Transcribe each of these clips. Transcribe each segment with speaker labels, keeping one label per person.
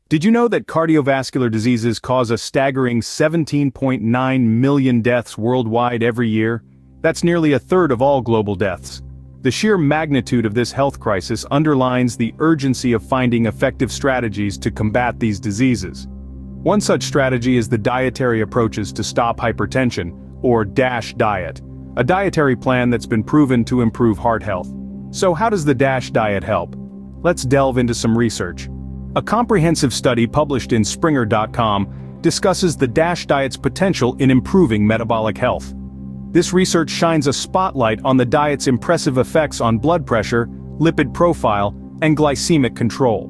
Speaker 1: Did you know that cardiovascular diseases cause a staggering 17.9 million deaths worldwide every year? That's nearly a third of all global deaths. The sheer magnitude of this health crisis underlines the urgency of finding effective strategies to combat these diseases. One such strategy is the dietary approaches to stop hypertension, or DASH diet, a dietary plan that's been proven to improve heart health. So how does the DASH diet help? Let's delve into some research. A comprehensive study published in Springer.com discusses the DASH diet's potential in improving metabolic health. This research shines a spotlight on the diet's impressive effects on blood pressure, lipid profile, and glycemic control.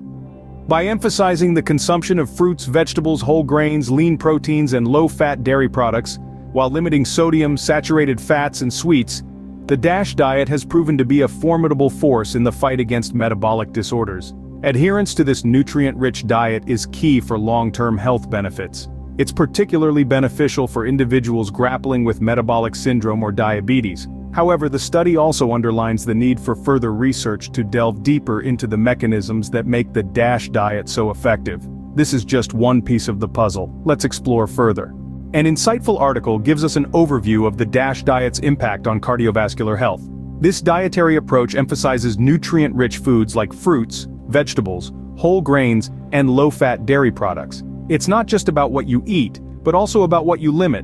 Speaker 1: By emphasizing the consumption of fruits, vegetables, whole grains, lean proteins, and low-fat dairy products, while limiting sodium, saturated fats, and sweets, the DASH diet has proven to be a formidable force in the fight against metabolic disorders. Adherence to this nutrient-rich diet is key for long-term health benefits. It's particularly beneficial for individuals grappling with metabolic syndrome or diabetes. However, the study also underlines the need for further research to delve deeper into the mechanisms that make the DASH diet so effective. This is just one piece of the puzzle. Let's explore further. An insightful article gives us an overview of the DASH diet's impact on cardiovascular health. This dietary approach emphasizes nutrient-rich foods like fruits, vegetables, whole grains, and low-fat dairy products. It's not just about what you eat, but also about what you limit.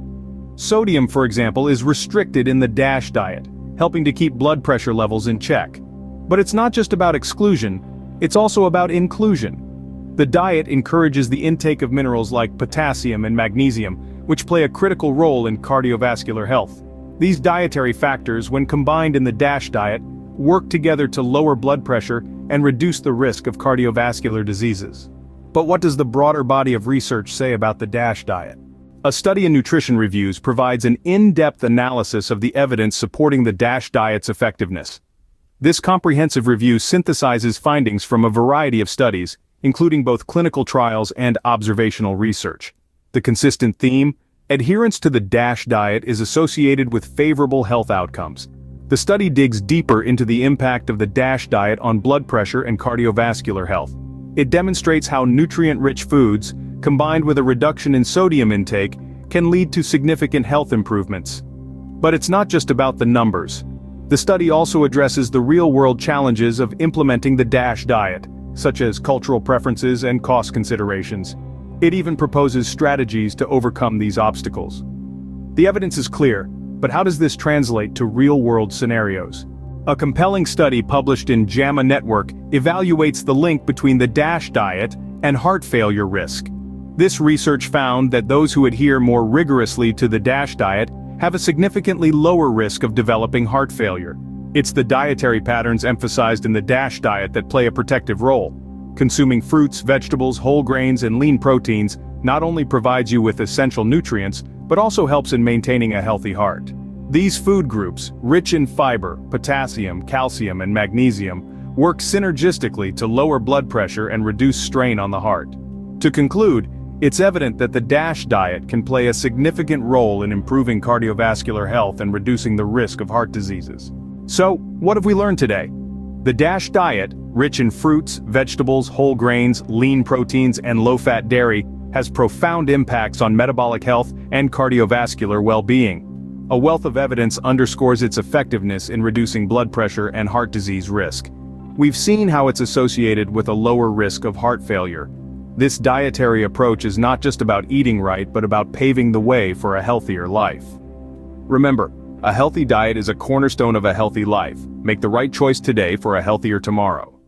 Speaker 1: Sodium, for example, is restricted in the DASH diet, helping to keep blood pressure levels in check. But it's not just about exclusion, it's also about inclusion. The diet encourages the intake of minerals like potassium and magnesium, which play a critical role in cardiovascular health. These dietary factors, when combined in the DASH diet, work together to lower blood pressure and reduce the risk of cardiovascular diseases. But what does the broader body of research say about the DASH diet? A study in Nutrition Reviews provides an in-depth analysis of the evidence supporting the DASH diet's effectiveness. This comprehensive review synthesizes findings from a variety of studies, including both clinical trials and observational research. The consistent theme: adherence to the DASH diet is associated with favorable health outcomes. The study digs deeper into the impact of the DASH diet on blood pressure and cardiovascular health. It demonstrates how nutrient-rich foods, combined with a reduction in sodium intake, can lead to significant health improvements. But it's not just about the numbers. The study also addresses the real-world challenges of implementing the DASH diet, such as cultural preferences and cost considerations. It even proposes strategies to overcome these obstacles. The evidence is clear, but how does this translate to real-world scenarios? A compelling study published in JAMA Network evaluates the link between the DASH diet and heart failure risk. This research found that those who adhere more rigorously to the DASH diet have a significantly lower risk of developing heart failure. It's the dietary patterns emphasized in the DASH diet that play a protective role. Consuming fruits, vegetables, whole grains, and lean proteins not only provides you with essential nutrients, but also helps in maintaining a healthy heart. These food groups, rich in fiber, potassium, calcium, and magnesium, work synergistically to lower blood pressure and reduce strain on the heart. To conclude, it's evident that the DASH diet can play a significant role in improving cardiovascular health and reducing the risk of heart diseases. So, what have we learned today? The DASH diet, rich in fruits, vegetables, whole grains, lean proteins, and low-fat dairy, has profound impacts on metabolic health and cardiovascular well-being. A wealth of evidence underscores its effectiveness in reducing blood pressure and heart disease risk. We've seen how it's associated with a lower risk of heart failure. This dietary approach is not just about eating right, but about paving the way for a healthier life. Remember, a healthy diet is a cornerstone of a healthy life. Make the right choice today for a healthier tomorrow.